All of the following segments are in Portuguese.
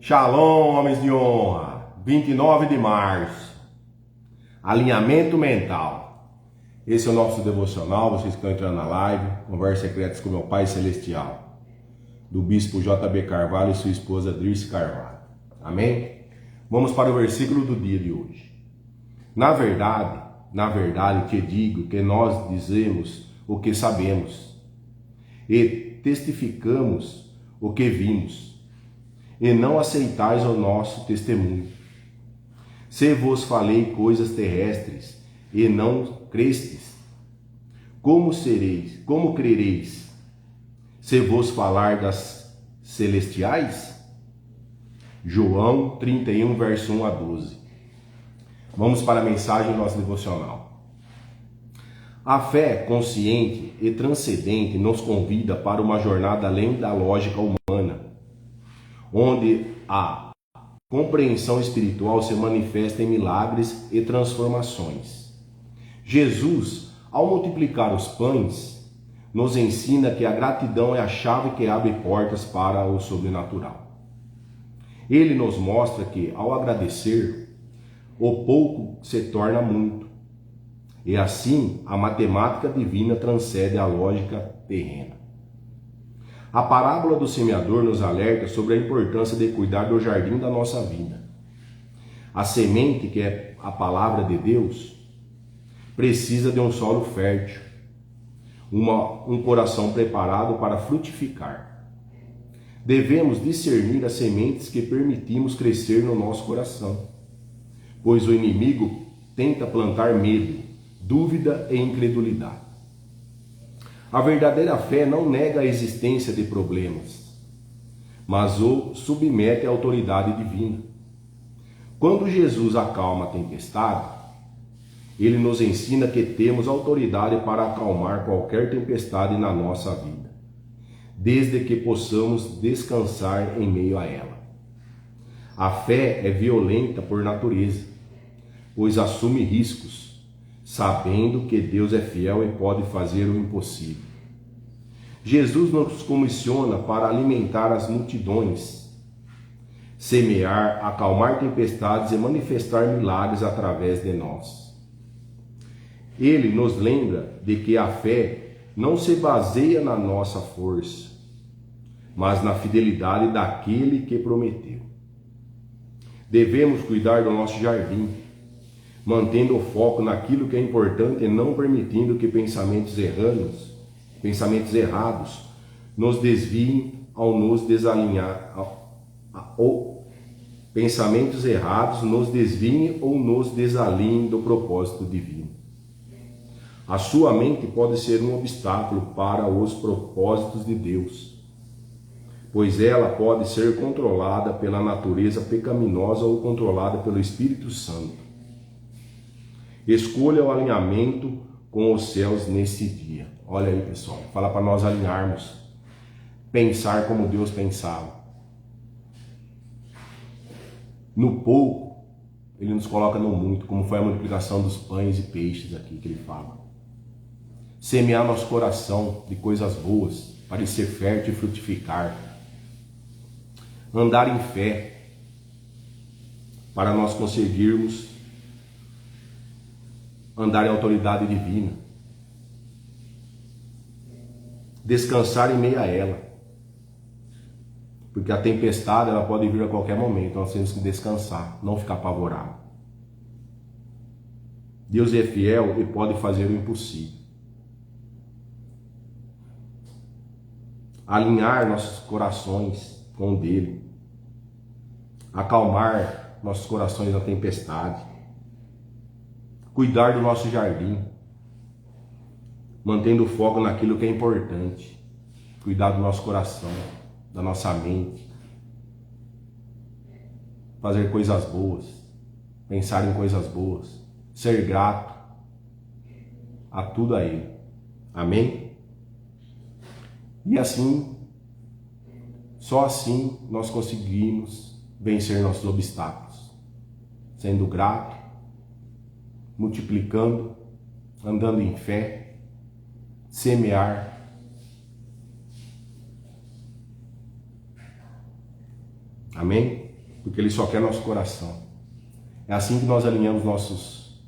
Shalom, homens de honra, 29 de março, alinhamento mental. Esse é o nosso devocional, vocês que estão entrando na live, Conversas Secretas com meu Pai Celestial, do Bispo J.B. Carvalho e sua esposa Dirce Carvalho. Amém? Vamos para o versículo do dia de hoje. Na verdade te digo que nós dizemos o que sabemos e testificamos o que vimos, e não aceitais o nosso testemunho. Se vos falei coisas terrestres e não crestes, como crereis? Se vos falar das celestiais? João 31, verso 1 a 12. Vamos para a mensagem do nosso devocional. A fé consciente e transcendente nos convida para uma jornada além da lógica humana, onde a compreensão espiritual se manifesta em milagres e transformações. Jesus, ao multiplicar os pães, nos ensina que a gratidão é a chave que abre portas para o sobrenatural. Ele nos mostra que, ao agradecer, o pouco se torna muito, e assim a matemática divina transcende a lógica terrena. A parábola do semeador nos alerta sobre a importância de cuidar do jardim da nossa vida. A semente, que é a palavra de Deus, precisa de um solo fértil, um coração preparado para frutificar. Devemos discernir as sementes que permitimos crescer no nosso coração, pois o inimigo tenta plantar medo, dúvida e incredulidade. A verdadeira fé não nega a existência de problemas, mas o submete à autoridade divina. Quando Jesus acalma a tempestade, ele nos ensina que temos autoridade para acalmar qualquer tempestade na nossa vida, desde que possamos descansar em meio a ela. A fé é violenta por natureza, pois assume riscos, sabendo que Deus é fiel e pode fazer o impossível. Jesus nos comissiona para alimentar as multidões, semear, acalmar tempestades e manifestar milagres através de nós. Ele nos lembra de que a fé não se baseia na nossa força, mas na fidelidade daquele que prometeu. Devemos cuidar do nosso jardim, mantendo o foco naquilo que é importante e não permitindo que pensamentos errados nos desviem ou nos desalinhar, pensamentos errados nos desviem ou nos desalinhem do propósito divino. A sua mente pode ser um obstáculo para os propósitos de Deus, pois ela pode ser controlada pela natureza pecaminosa ou controlada pelo Espírito Santo. Escolha o alinhamento com os céus nesse dia. Olha aí, pessoal, fala para nós alinharmos, pensar como Deus pensava. No pouco, ele nos coloca no muito, como foi a multiplicação dos pães e peixes aqui que ele fala. Semear nosso coração de coisas boas, para ele ser fértil e frutificar. Andar em fé, para nós conseguirmos andar em autoridade divina. Descansar em meio a ela, porque a tempestade ela pode vir a qualquer momento, nós temos que descansar, não ficar apavorado. Deus é fiel e pode fazer o impossível. Alinhar nossos corações com o dele, acalmar nossos corações na tempestade, cuidar do nosso jardim, mantendo o foco naquilo que é importante, cuidar do nosso coração, da nossa mente, fazer coisas boas, pensar em coisas boas, ser grato a tudo a Ele. Amém? E assim, só assim nós conseguimos vencer nossos obstáculos, sendo grato, multiplicando, andando em fé, semear. Amém? porque Ele só quer nosso coração. É assim que nós alinhamos nossos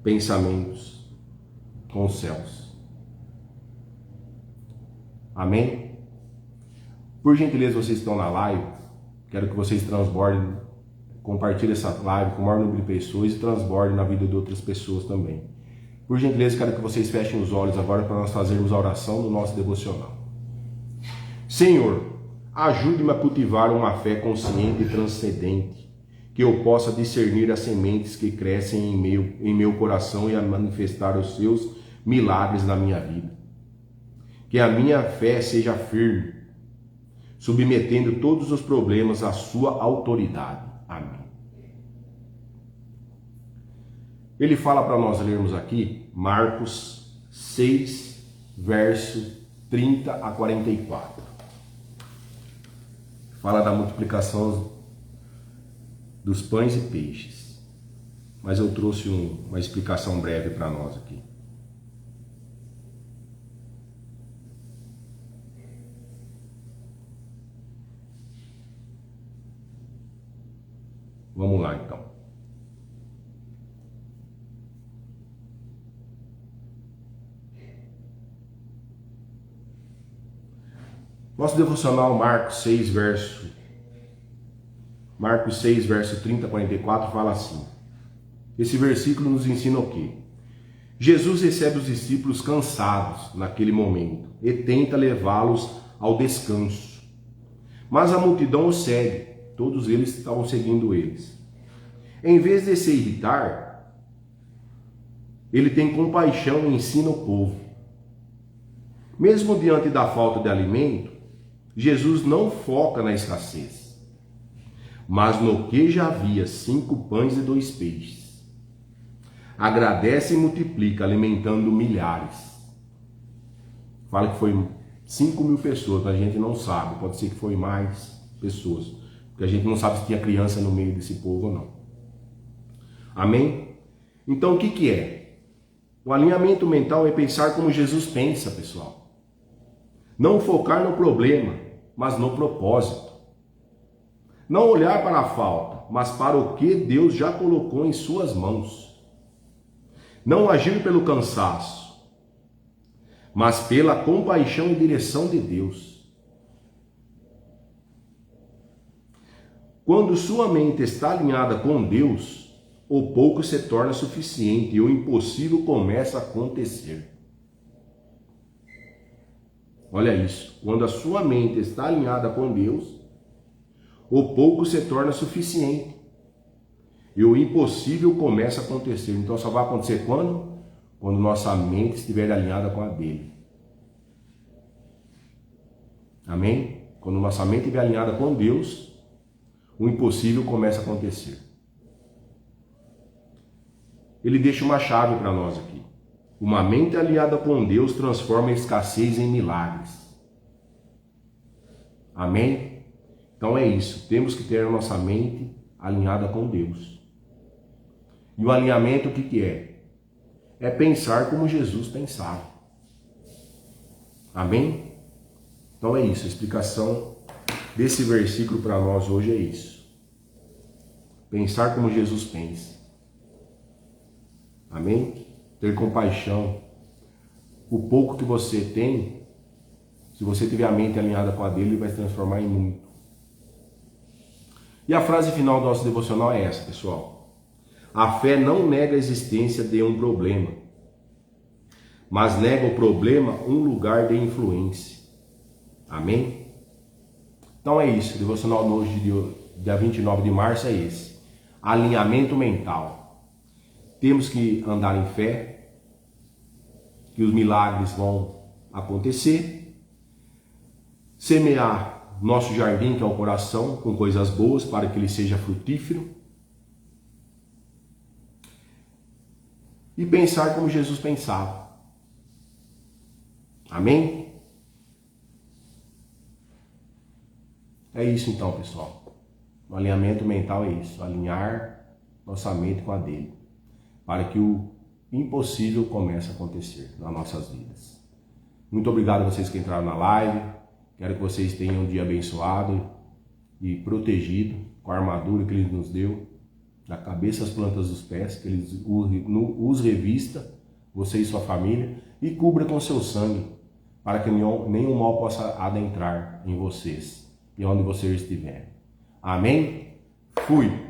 pensamentos com os céus. Amém? Por gentileza, vocês que estão na live, quero que vocês transbordem, compartilhem essa live com o maior número de pessoas e transbordem na vida de outras pessoas também. Por gentileza, quero que vocês fechem os olhos agora para nós fazermos a oração do nosso devocional. Senhor, ajude-me a cultivar uma fé consciente e transcendente, que eu possa discernir as sementes que crescem em meu coração e a manifestar os seus milagres na minha vida. Que a minha fé seja firme, submetendo todos os problemas à sua autoridade. Amém. Ele fala para nós lermos aqui Marcos 6, verso 30 a 44. Fala da multiplicação dos pães e peixes. Mas eu trouxe uma explicação breve para nós aqui. Vamos lá então. Nosso devocional Marcos 6, verso 30 a 44 fala assim. Esse versículo nos ensina o quê? Jesus recebe os discípulos cansados naquele momento e tenta levá-los ao descanso. Mas a multidão os segue, todos eles estavam seguindo eles. Em vez de se irritar, ele tem compaixão e ensina o povo. Mesmo diante da falta de alimento, Jesus não foca na escassez, mas no que já havia 5 pães e 2 peixes. Agradece e multiplica, alimentando milhares. Fala que foi 5.000 pessoas, a gente não sabe, pode ser que foi mais pessoas, porque a gente não sabe se tinha criança no meio desse povo ou não. Amém? Então o que é? O alinhamento mental é pensar como Jesus pensa, pessoal. Não focar no problema, mas no propósito. Não olhar para a falta, mas para o que Deus já colocou em suas mãos. Não agir pelo cansaço, mas pela compaixão e direção de Deus. Quando sua mente está alinhada com Deus, o pouco se torna suficiente e o impossível começa a acontecer. Olha isso, quando a sua mente está alinhada com Deus, o pouco se torna suficiente e o impossível começa a acontecer. Então só vai acontecer quando? Quando nossa mente estiver alinhada com a dele. Amém? Quando nossa mente estiver alinhada com Deus, o impossível começa a acontecer. Ele deixa uma chave para nós aqui. Uma mente alinhada com Deus transforma a escassez em milagres. Amém? Então é isso. Temos que ter a nossa mente alinhada com Deus. E o alinhamento o que é? É pensar como Jesus pensava. Amém? Então é isso. A explicação desse versículo para nós hoje é isso. Pensar como Jesus pensa. Amém? Ter compaixão. O pouco que você tem, se você tiver a mente alinhada com a dele, ele vai se transformar em muito. E a frase final do nosso devocional é essa, pessoal. A fé não nega a existência de um problema, mas nega o problema um lugar de influência. Amém? Então é isso. O devocional hoje, dia 29 de março, é esse. Alinhamento mental. Temos que andar em fé, que os milagres vão acontecer, semear nosso jardim, que é o coração, com coisas boas, para que ele seja frutífero, e pensar como Jesus pensava. Amém? É isso então, pessoal. O alinhamento mental é isso, alinhar nossa mente com a dele, para que o impossível comece a acontecer nas nossas vidas. Muito obrigado a vocês que entraram na live. Quero que vocês tenham um dia abençoado e protegido com a armadura que Ele nos deu, da cabeça às plantas dos pés, que Ele os revista, você e sua família, e cubra com seu sangue, para que nenhum mal possa adentrar em vocês e onde vocês estiverem. Amém? Fui!